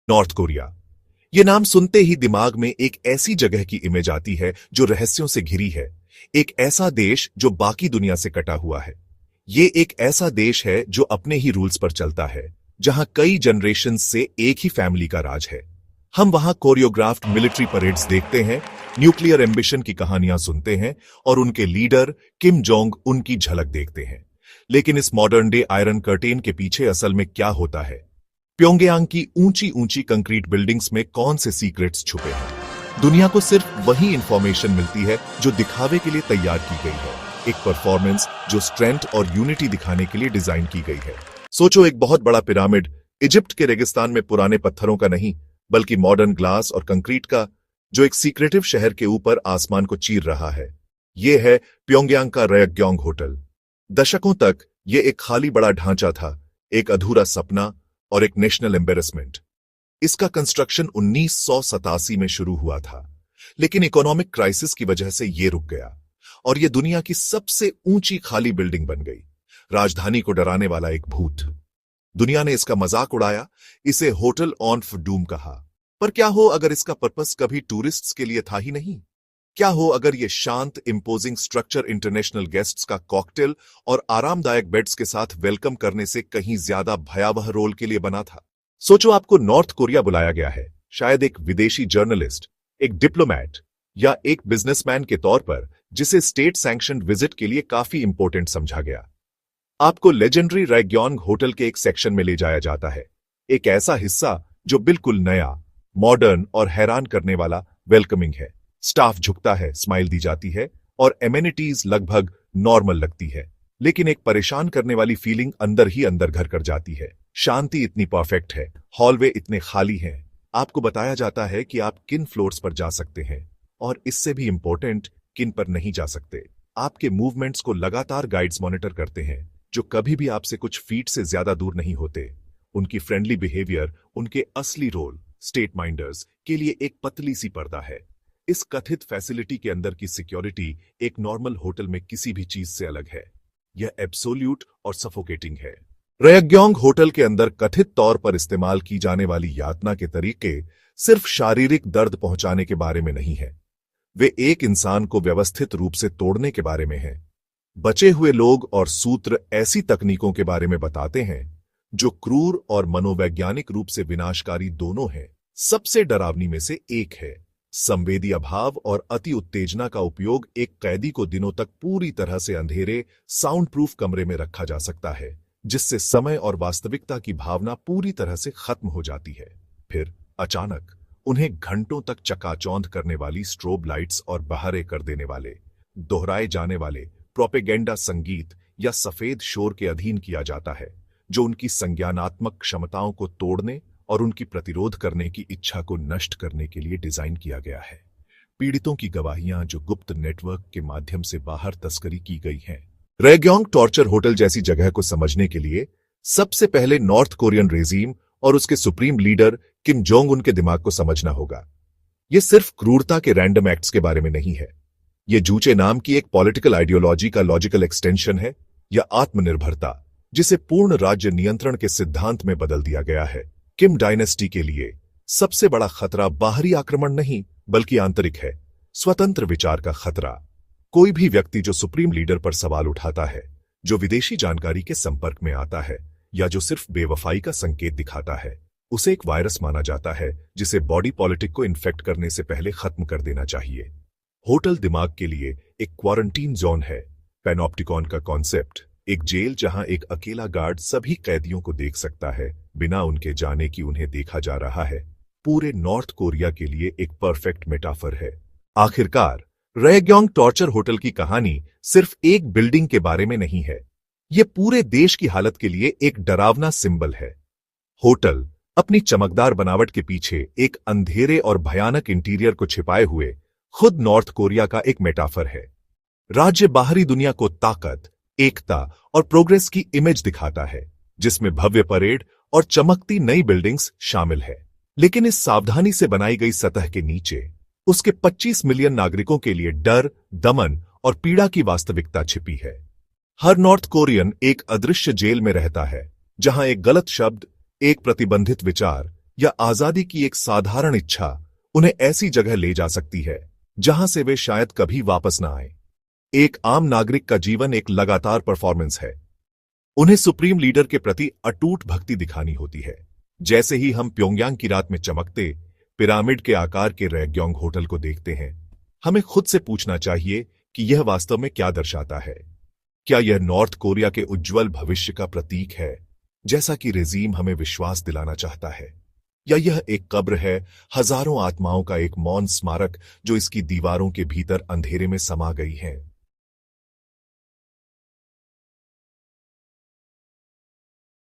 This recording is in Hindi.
North Korea. ये नाम सुनते ही दिमाग में एक ऐसी जगह की इमेज आती है जो रहस्यों से घिरी है। एक ऐसा देश जो बाकी दुनिया से कटा हुआ है। ये एक ऐसा देश है जो अपने ही रूल्स पर चलता है, जहां कई जनरेशन से एक ही फैमिली का राज है। हम वहां कोरियोग्राफ्ड मिलिट्री परेड्स देखते हैं, न्यूक्लियर एम्बिशन की कहानियां सुनते हैं और उनके लीडर किम जोंग उन की झलक देखते हैं। लेकिन इस मॉडर्न डे आयरन कर्टेन के पीछे असल में क्या होता है? प्योंगयांग की ऊंची ऊंची कंक्रीट बिल्डिंग्स में कौन से सीक्रेट्स छुपे हैं? दुनिया को सिर्फ वही इंफॉर्मेशन मिलती है जो दिखावे के लिए तैयार की गई है, एक परफॉर्मेंस जो स्ट्रेंथ और यूनिटी दिखाने के लिए डिजाइन की गई है। सोचो, एक बहुत बड़ा पिरामिड इजिप्ट के रेगिस्तान में पुराने पत्थरों का नहीं, बल्कि मॉडर्न ग्लास और कंक्रीट का, जो एक सीक्रेटिव शहर के ऊपर आसमान को चीर रहा है। यह है प्योंगयांग का रयग्योंग होटल। दशकों तक यह एक खाली बड़ा ढांचा था, एक अधूरा सपना और एक नेशनल एम्बेरसमेंट। इसका कंस्ट्रक्शन 1987 में शुरू हुआ था, लेकिन इकोनॉमिक क्राइसिस की वजह से यह रुक गया और यह दुनिया की सबसे ऊंची खाली बिल्डिंग बन गई, राजधानी को डराने वाला एक भूत। दुनिया ने इसका मजाक उड़ाया, इसे होटल ऑन डूम कहा। पर क्या हो अगर इसका पर्पस कभी टूरिस्ट्स के लिए था ही नहीं? क्या हो अगर यह शांत इंपोजिंग स्ट्रक्चर इंटरनेशनल गेस्ट्स का कॉकटेल और आरामदायक बेड्स के साथ वेलकम करने से कहीं ज्यादा भयावह रोल के लिए बना था? सोचो, आपको नॉर्थ कोरिया बुलाया गया है, शायद एक विदेशी जर्नलिस्ट, एक डिप्लोमैट या एक बिजनेसमैन के तौर पर, जिसे स्टेट सैंक्शनड विजिट के लिए काफी इंपॉर्टेंट समझा गया। आपको लेजेंडरी रयग्योंग होटल के एक सेक्शन में ले जाया जाता है, एक ऐसा हिस्सा जो बिल्कुल नया, मॉडर्न और हैरान करने वाला वेलकमिंग है। स्टाफ झुकता है, स्माइल दी जाती है और एमेनिटीज लगभग नॉर्मल लगती है, लेकिन एक परेशान करने वाली फीलिंग अंदर ही अंदर घर कर जाती है। शांति इतनी परफेक्ट है, हॉलवे इतने खाली हैं, आपको बताया जाता है कि आप किन फ्लोर्स पर जा सकते हैं और इससे भी इंपॉर्टेंट, किन पर नहीं जा सकते। आपके मूवमेंट्स को लगातार गाइड्स मॉनिटर करते हैं, जो कभी भी आपसे कुछ फीट से ज्यादा दूर नहीं होते। उनकी फ्रेंडली बिहेवियर उनके असली रोल, स्टेट माइंडर्स, के लिए एक पतली सी पर्दा है। इस कथित फैसिलिटी के अंदर की सिक्योरिटी एक नॉर्मल होटल में किसी भी चीज से अलग है। यह एब्सोल्यूट और सफोकेटिंग है। रयग्योंग होटल के अंदर कथित तौर पर इस्तेमाल की जाने वाली यातना के तरीके सिर्फ शारीरिक दर्द पहुंचाने के बारे में नहीं है, वे एक इंसान को व्यवस्थित रूप से तोड़ने के बारे में हैं। बचे हुए लोग और सूत्र ऐसी तकनीकों के बारे में बताते हैं जो क्रूर और मनोवैज्ञानिक रूप से विनाशकारी दोनों हैं। सबसे डरावनी में से एक है संवेदी अभाव और अति उत्तेजना का उपयोग। एक कैदी को दिनों तक पूरी तरह से अंधेरे, साउंड प्रूफ कमरे में रखा जा सकता है, जिससे समय और वास्तविकता की भावना पूरी तरह से खत्म हो जाती है। फिर अचानक उन्हें घंटों तक चकाचौंध करने वाली स्ट्रोब लाइट्स और बहारे कर देने वाले, दोहराए जाने वाले प्रोपेगेंडा संगीत या सफेद शोर के अधीन किया जाता है, जो उनकी संज्ञानात्मक क्षमताओं को तोड़ने और उनकी प्रतिरोध करने की इच्छा को नष्ट करने के लिए डिजाइन किया गया है। पीड़ितों की गवाहियां जो गुप्त नेटवर्क के माध्यम से बाहर तस्करी की गई हैं। रयग्योंग टॉर्चर होटल जैसी जगह को समझने के लिए सबसे पहले नॉर्थ कोरियन रेजीम और उसके supreme leader Kim Jong Un के दिमाग को समझना होगा। यह सिर्फ क्रूरता के रैंडम एक्ट्स के बारे में नहीं है, यह जूचे नाम की एक पॉलिटिकल आइडियोलॉजी का लॉजिकल एक्सटेंशन है, या आत्मनिर्भरता, जिसे पूर्ण राज्य नियंत्रण के सिद्धांत में बदल दिया गया है। किम डायनेस्टी के लिए सबसे बड़ा खतरा बाहरी आक्रमण नहीं, बल्कि आंतरिक है, स्वतंत्र विचार का खतरा। कोई भी व्यक्ति जो सुप्रीम लीडर पर सवाल उठाता है, जो विदेशी जानकारी के संपर्क में आता है, या जो सिर्फ बेवफाई का संकेत दिखाता है, उसे एक वायरस माना जाता है जिसे बॉडी पॉलिटिक को इन्फेक्ट करने से पहले खत्म कर देना चाहिए। होटल दिमाग के लिए एक क्वारंटीन जोन है। पैनोप्टिकॉन का कॉन्सेप्ट, एक जेल जहां एक अकेला गार्ड सभी कैदियों को देख सकता है बिना उनके जाने कि उन्हें देखा जा रहा है, पूरे नॉर्थ कोरिया के लिए एक परफेक्ट मेटाफर है। आखिरकार रयग्योंग टॉर्चर होटल की कहानी सिर्फ एक बिल्डिंग के बारे में नहीं है, यह पूरे देश की हालत के लिए एक डरावना सिंबल है। होटल अपनी चमकदार बनावट के पीछे एक अंधेरे और भयानक इंटीरियर को छिपाए हुए खुद नॉर्थ कोरिया का एक मेटाफर है। राज्य बाहरी दुनिया को ताकत, एकता और प्रोग्रेस की इमेज दिखाता है, जिसमें भव्य परेड और चमकती नई बिल्डिंग्स शामिल है। लेकिन इस सावधानी से बनाई गई सतह के नीचे उसके 25 मिलियन नागरिकों के लिए डर, दमन और पीड़ा की वास्तविकता छिपी है। हर नॉर्थ कोरियन एक अदृश्य जेल में रहता है, जहां एक गलत शब्द, एक प्रतिबंधित विचार या आजादी की एक साधारण इच्छा उन्हें ऐसी जगह ले जा सकती है जहां से वे शायद कभी वापस ना आए। एक आम नागरिक का जीवन एक लगातार परफॉर्मेंस है। उन्हें सुप्रीम लीडर के प्रति अटूट भक्ति दिखानी होती है। जैसे ही हम प्योंगयांग की रात में चमकते पिरामिड के आकार के रैग्योंग होटल को देखते हैं, हमें खुद से पूछना चाहिए कि यह वास्तव में क्या दर्शाता है। क्या यह नॉर्थ कोरिया के उज्जवल भविष्य का प्रतीक है, जैसा कि रेजीम हमें विश्वास दिलाना चाहता है, या यह एक कब्र है, हजारों आत्माओं का एक मौन स्मारक जो इसकी दीवारों के भीतर अंधेरे में समा गई है।